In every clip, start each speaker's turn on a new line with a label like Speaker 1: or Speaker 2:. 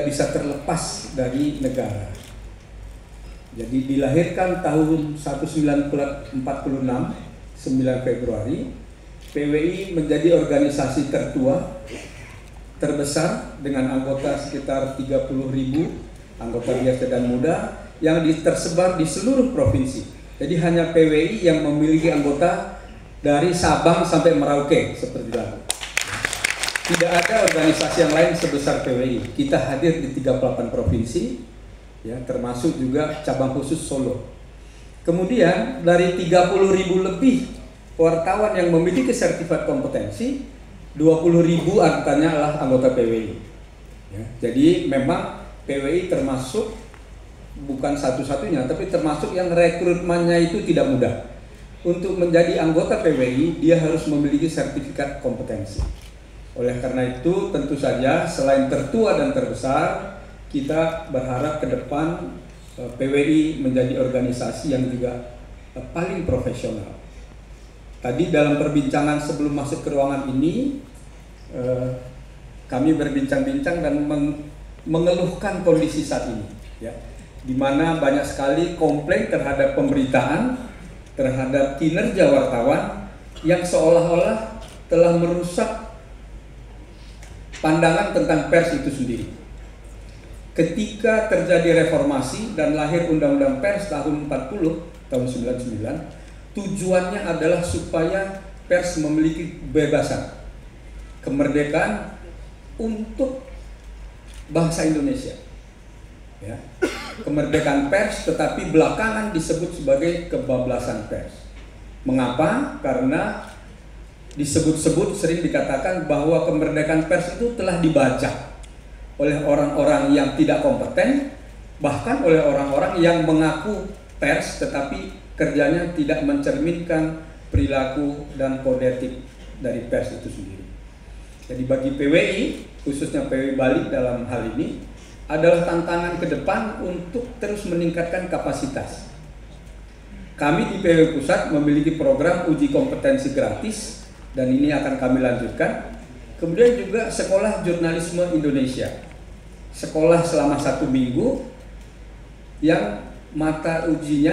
Speaker 1: bisa terlepas dari negara. Jadi dilahirkan tahun 1946, 9 Februari, PWI menjadi organisasi tertua, terbesar dengan anggota sekitar 30.000 anggota biasa dan muda yang tersebar di seluruh provinsi. Jadi hanya PWI yang memiliki anggota dari Sabang sampai Merauke seperti itu. Tidak ada organisasi yang lain sebesar PWI. Kita hadir di 38 provinsi, ya, termasuk juga cabang khusus Solo. Kemudian dari 30.000 lebih wartawan yang memiliki sertifikat kompetensi, 20.000 antaranya adalah anggota PWI. Ya, jadi memang PWI termasuk bukan satu-satunya, tapi termasuk yang rekrutmennya itu tidak mudah. Untuk menjadi anggota PWI, dia harus memiliki sertifikat kompetensi. Oleh karena itu, tentu saja selain tertua dan terbesar, kita berharap ke depan PWI menjadi organisasi yang juga paling profesional. Tadi dalam perbincangan sebelum masuk ke ruangan ini, kami berbincang-bincang dan mengeluhkan kondisi saat ini, ya, di mana banyak sekali komplain terhadap pemberitaan, terhadap kinerja wartawan yang seolah-olah telah merusak pandangan tentang pers itu sendiri. Ketika terjadi reformasi dan lahir Undang-Undang Pers tahun 40, tahun 99, tujuannya adalah supaya pers memiliki kebebasan, kemerdekaan untuk bangsa Indonesia. Ya. Kemerdekaan pers, tetapi belakangan disebut sebagai kebablasan pers. Mengapa? Karena disebut-sebut sering dikatakan bahwa kemerdekaan pers itu telah dibajak oleh orang-orang yang tidak kompeten, bahkan oleh orang-orang yang mengaku pers tetapi kerjanya tidak mencerminkan perilaku dan kode etik dari pers itu sendiri. Jadi bagi PWI, khususnya PWI Bali dalam hal ini, adalah tantangan ke depan untuk terus meningkatkan kapasitas. Kami di PWI Pusat memiliki program uji kompetensi gratis, dan ini akan kami lanjutkan. Kemudian juga Sekolah Jurnalisme Indonesia, sekolah selama 1 minggu yang mata ujinya,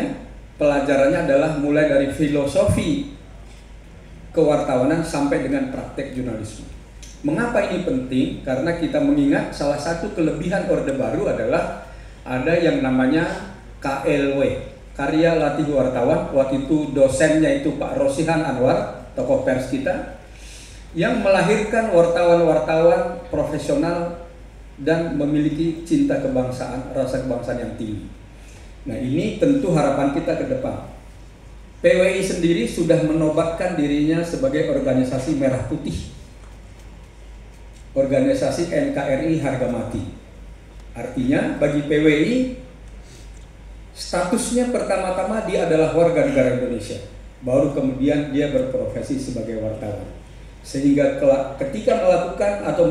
Speaker 1: pelajarannya adalah mulai dari filosofi kewartawanan sampai dengan praktek jurnalisme. Mengapa ini penting? Karena kita mengingat salah satu kelebihan Orde Baru adalah ada yang namanya KLW, Karya Latih Wartawan. Waktu itu dosennya itu Pak Rosihan Anwar, tokoh pers kita, yang melahirkan wartawan-wartawan profesional dan memiliki cinta kebangsaan, rasa kebangsaan yang tinggi. Nah, ini tentu harapan kita ke depan. PWI sendiri sudah menobatkan dirinya sebagai organisasi merah putih, organisasi NKRI harga mati. Artinya bagi PWI, statusnya pertama-tama dia adalah warga negara Indonesia, baru kemudian dia berprofesi sebagai wartawan. Sehingga ketika melakukan atau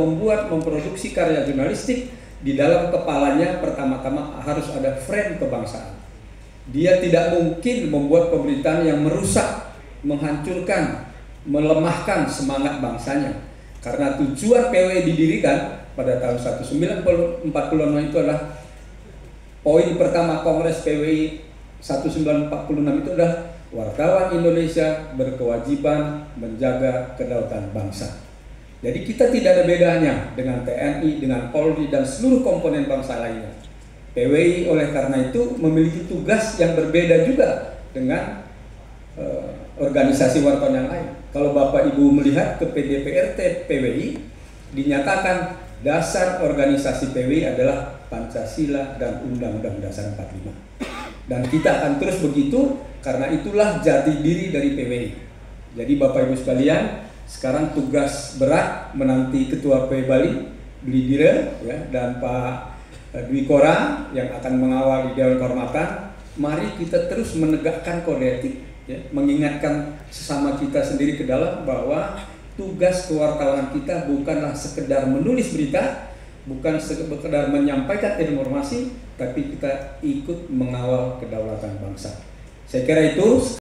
Speaker 1: memproduksi karya jurnalistik, di dalam kepalanya pertama-tama harus ada frame kebangsaan. Dia tidak mungkin membuat pemberitaan yang merusak, menghancurkan, melemahkan semangat bangsanya. Karena tujuan PWI didirikan pada tahun 1946 itu adalah poin pertama Kongres PWI 1946 itu adalah wartawan Indonesia berkewajiban menjaga kedaulatan bangsa. Jadi kita tidak ada bedanya dengan TNI, dengan Polri, dan seluruh komponen bangsa lainnya. PWI oleh karena itu memiliki tugas yang berbeda juga dengan organisasi wartawan yang lain. Kalau Bapak Ibu melihat ke PDPRT PWI, dinyatakan dasar organisasi PWI adalah Pancasila dan Undang-Undang Dasar 45. Dan kita akan terus begitu, karena itulah jati diri dari PWI. Jadi Bapak Ibu sekalian, sekarang tugas berat menanti Ketua PWI Bali, Bli Dire, ya, dan Pak Dwi Kora yang akan mengawal di Dewan Kehormatan. Mari kita terus menegakkan kode etik, ya, mengingatkan sesama kita sendiri ke dalam bahwa tugas kewartawanan kita bukanlah sekedar menulis berita, bukan sekedar menyampaikan informasi, tapi kita ikut mengawal kedaulatan bangsa. Saya kira itu.